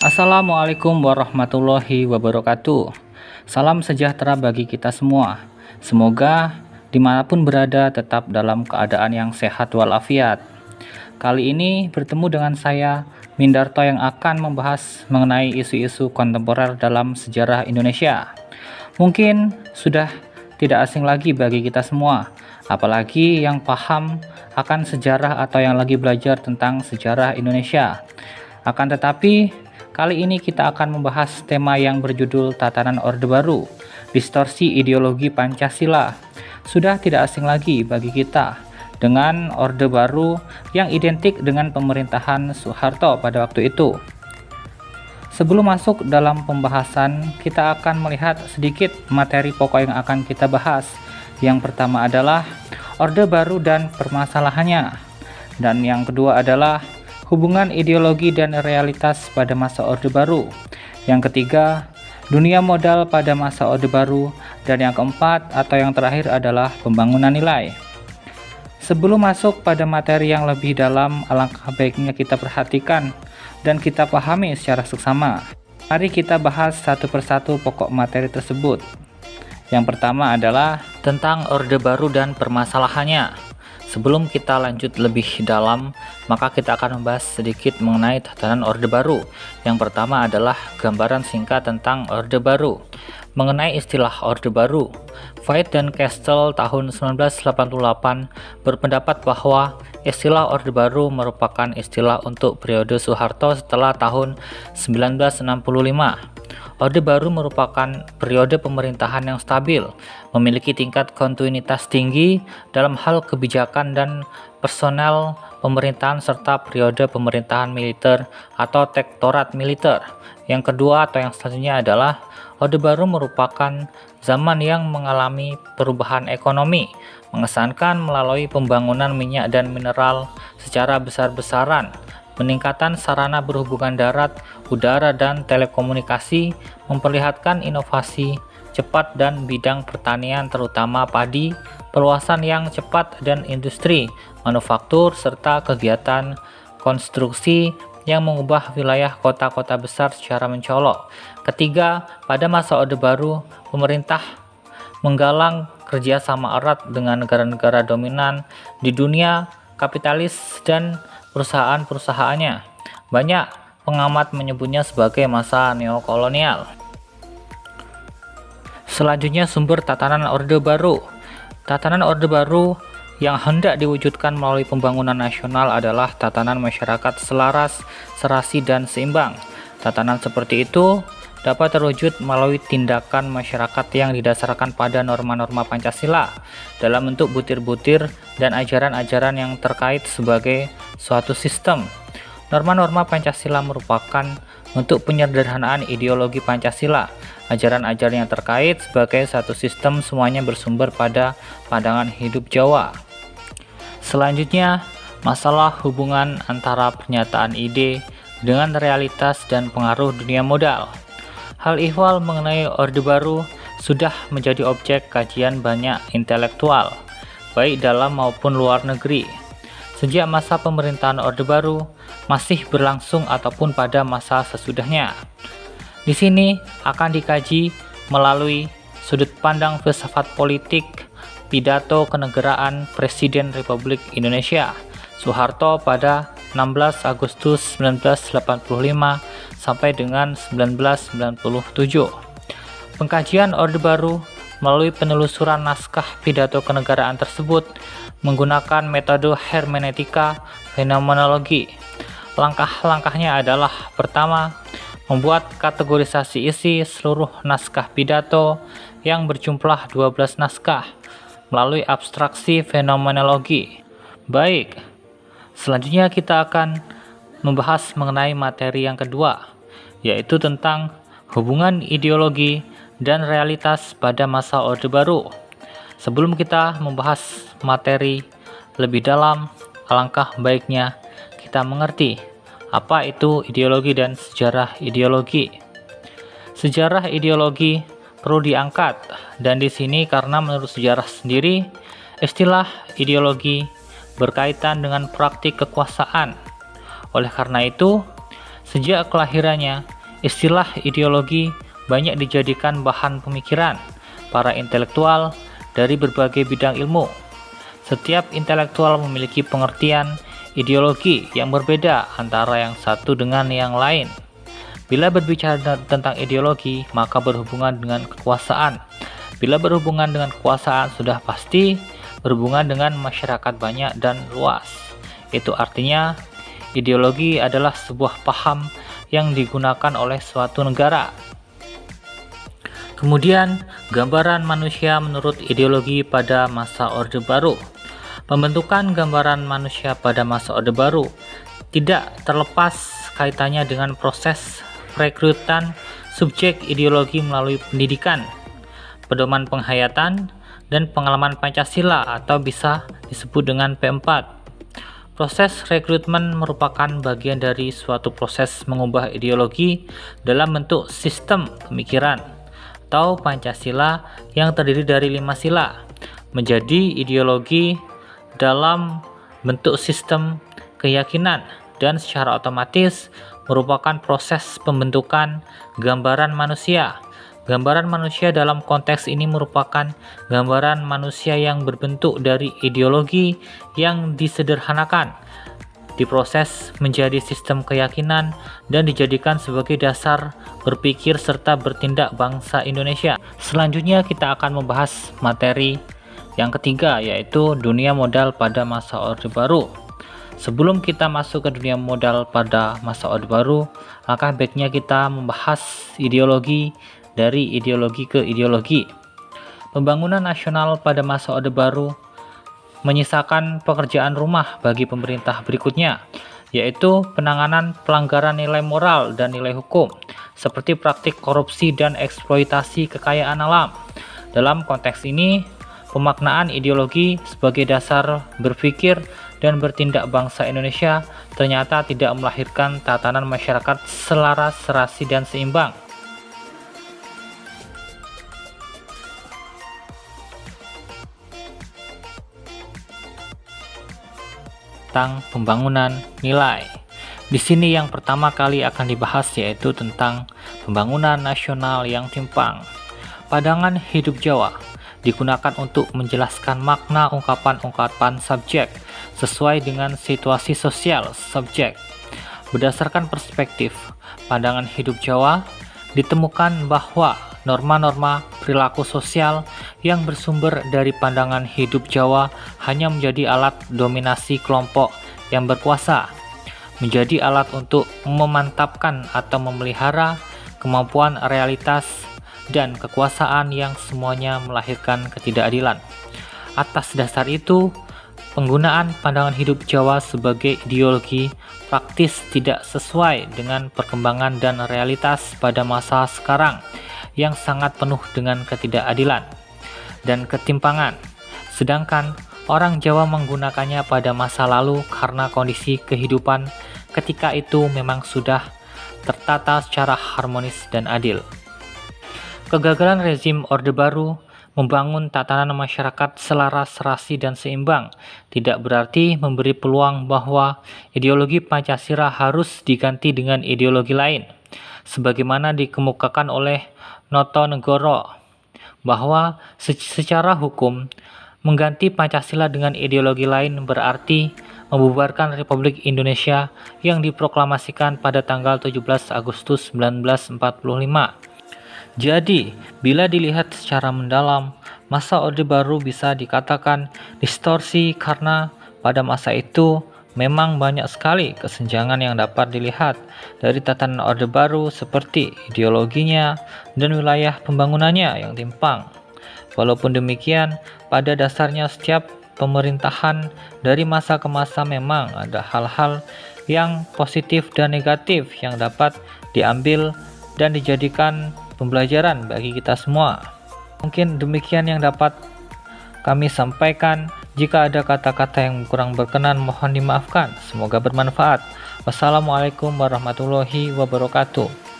Assalamualaikum warahmatullahi wabarakatuh. Salam sejahtera bagi kita semua. Semoga dimanapun berada tetap dalam keadaan yang sehat walafiat. Kali ini bertemu dengan saya, Mindarto, yang akan membahas mengenai isu-isu kontemporer dalam sejarah Indonesia. Mungkin sudah tidak asing lagi bagi kita semua, apalagi yang paham akan sejarah atau yang lagi belajar tentang sejarah Indonesia. Akan tetapi, kali ini kita akan membahas tema yang berjudul Tatanan Orde Baru, Distorsi Ideologi Pancasila. Sudah tidak asing lagi bagi kita dengan Orde Baru yang identik dengan pemerintahan Soeharto pada waktu itu. Sebelum masuk dalam pembahasan, kita akan melihat sedikit materi pokok yang akan kita bahas. Yang pertama adalah Orde Baru dan permasalahannya, dan yang kedua adalah hubungan ideologi dan realitas pada masa Orde Baru. Yang ketiga, dunia modal pada masa Orde Baru. Dan yang keempat atau yang terakhir adalah pembangunan nilai. Sebelum masuk pada materi yang lebih dalam, alangkah baiknya kita perhatikan dan kita pahami secara seksama. Mari kita bahas satu persatu pokok materi tersebut. Yang pertama adalah tentang Orde Baru dan permasalahannya. Sebelum kita lanjut lebih dalam, maka kita akan membahas sedikit mengenai tatanan Orde Baru. Yang pertama adalah gambaran singkat tentang Orde Baru. Mengenai istilah Orde Baru, Voigt dan Kastel tahun 1988 berpendapat bahwa istilah Orde Baru merupakan istilah untuk periode Soeharto setelah tahun 1965. Orde Baru merupakan periode pemerintahan yang stabil, memiliki tingkat kontinuitas tinggi dalam hal kebijakan dan personel pemerintahan serta periode pemerintahan militer atau tektorat militer. Yang kedua atau yang selanjutnya adalah Orde Baru merupakan zaman yang mengalami perubahan ekonomi, mengesankan melalui pembangunan minyak dan mineral secara besar-besaran, peningkatan sarana berhubungan darat, udara, dan telekomunikasi, memperlihatkan inovasi cepat dan bidang pertanian terutama padi, perluasan yang cepat dan industri, manufaktur, serta kegiatan konstruksi yang mengubah wilayah kota-kota besar secara mencolok. Ketiga, pada masa Orde Baru, pemerintah menggalang kerjasama erat dengan negara-negara dominan di dunia kapitalis dan perusahaan-perusahaannya. Banyak pengamat menyebutnya sebagai masa neokolonial. Selanjutnya, sumber tatanan Orde Baru. Tatanan Orde Baru yang hendak diwujudkan melalui pembangunan nasional adalah tatanan masyarakat selaras, serasi, dan seimbang. Tatanan seperti itu dapat terwujud melalui tindakan masyarakat yang didasarkan pada norma-norma Pancasila dalam bentuk butir-butir dan ajaran-ajaran yang terkait sebagai suatu sistem. Norma-norma Pancasila merupakan untuk penyederhanaan ideologi Pancasila. Ajaran-ajaran yang terkait sebagai satu sistem semuanya bersumber pada pandangan hidup Jawa. Selanjutnya, masalah hubungan antara pernyataan ide dengan realitas dan pengaruh dunia modal. Hal ihwal mengenai Orde Baru sudah menjadi objek kajian banyak intelektual, baik dalam maupun luar negeri. Sejak masa pemerintahan Orde Baru masih berlangsung ataupun pada masa sesudahnya. Di sini akan dikaji melalui sudut pandang filsafat politik, pidato kenegaraan Presiden Republik Indonesia Soeharto pada 16 Agustus 1985 sampai dengan 1997. Pengkajian Orde Baru melalui penelusuran naskah pidato kenegaraan tersebut menggunakan metode hermeneutika fenomenologi. Langkah-langkahnya adalah: pertama, membuat kategorisasi isi seluruh naskah pidato yang berjumlah 12 naskah melalui abstraksi fenomenologi. Baik, selanjutnya kita akan membahas mengenai materi yang kedua, yaitu tentang hubungan ideologi dan realitas pada masa Orde Baru. Sebelum kita membahas materi lebih dalam, alangkah baiknya kita mengerti apa itu ideologi dan sejarah ideologi. Sejarah ideologi perlu diangkat, dan di sini karena menurut sejarah sendiri, istilah ideologi berkaitan dengan praktik kekuasaan. Oleh karena itu, Sejak kelahirannya, istilah ideologi banyak dijadikan bahan pemikiran para intelektual dari berbagai bidang ilmu. Setiap intelektual memiliki pengertian ideologi yang berbeda antara yang satu dengan yang lain. Bila berbicara tentang ideologi, maka berhubungan dengan kekuasaan. Bila berhubungan dengan kekuasaan, sudah pasti berhubungan dengan masyarakat banyak dan luas. Itu artinya, ideologi adalah sebuah paham yang digunakan oleh suatu negara. Kemudian, gambaran manusia menurut ideologi pada masa Orde Baru. Pembentukan gambaran manusia pada masa Orde Baru tidak terlepas kaitannya dengan proses perekrutan subjek ideologi melalui pendidikan, pedoman penghayatan, dan pengalaman Pancasila atau bisa disebut dengan P4. Proses rekrutmen merupakan bagian dari suatu proses mengubah ideologi dalam bentuk sistem pemikiran atau Pancasila yang terdiri dari 5 sila menjadi ideologi dalam bentuk sistem keyakinan, dan secara otomatis merupakan proses pembentukan gambaran manusia. Gambaran manusia dalam konteks ini merupakan gambaran manusia yang berbentuk dari ideologi yang disederhanakan, diproses menjadi sistem keyakinan, dan dijadikan sebagai dasar berpikir serta bertindak bangsa Indonesia. Selanjutnya kita akan membahas materi yang ketiga, yaitu dunia modal pada masa Orde Baru. Sebelum kita masuk ke dunia modal pada masa Orde Baru, langkah baiknya kita membahas ideologi dari ideologi ke ideologi. Pembangunan nasional pada masa Orde Baru menyisakan pekerjaan rumah bagi pemerintah berikutnya, yaitu penanganan pelanggaran nilai moral dan nilai hukum, seperti praktik korupsi dan eksploitasi kekayaan alam. Dalam konteks ini, pemaknaan ideologi sebagai dasar berpikir dan bertindak bangsa Indonesia ternyata tidak melahirkan tatanan masyarakat selaras, serasi, dan seimbang. Tentang pembangunan nilai. Di sini yang pertama kali akan dibahas yaitu tentang pembangunan nasional yang timpang. Pandangan hidup Jawa digunakan untuk menjelaskan makna ungkapan-ungkapan subjek sesuai dengan situasi sosial subjek. Berdasarkan perspektif pandangan hidup Jawa, ditemukan bahwa norma-norma perilaku sosial yang bersumber dari pandangan hidup Jawa hanya menjadi alat dominasi kelompok yang berkuasa, menjadi alat untuk memantapkan atau memelihara kemampuan realitas dan kekuasaan yang semuanya melahirkan ketidakadilan. Atas dasar itu, penggunaan pandangan hidup Jawa sebagai ideologi praktis tidak sesuai dengan perkembangan dan realitas pada masa sekarang yang sangat penuh dengan ketidakadilan dan ketimpangan. Sedangkan orang Jawa menggunakannya pada masa lalu karena kondisi kehidupan ketika itu memang sudah tertata secara harmonis dan adil. Kegagalan rezim Orde Baru membangun tatanan masyarakat selaras, serasi, dan seimbang tidak berarti memberi peluang bahwa ideologi Pancasila harus diganti dengan ideologi lain, sebagaimana dikemukakan oleh Noto Negoro, bahwa secara hukum mengganti Pancasila dengan ideologi lain berarti membubarkan Republik Indonesia yang diproklamasikan pada tanggal 17 Agustus 1945. Jadi, bila dilihat secara mendalam, masa Orde Baru bisa dikatakan distorsi karena pada masa itu memang banyak sekali kesenjangan yang dapat dilihat dari tatanan Orde Baru seperti ideologinya dan wilayah pembangunannya yang timpang. Walaupun demikian, pada dasarnya setiap pemerintahan dari masa ke masa memang ada hal-hal yang positif dan negatif yang dapat diambil dan dijadikan pembelajaran bagi kita semua. Mungkin demikian yang dapat kami sampaikan. Jika ada kata-kata yang kurang berkenan, mohon dimaafkan. Semoga bermanfaat. Wassalamualaikum warahmatullahi wabarakatuh.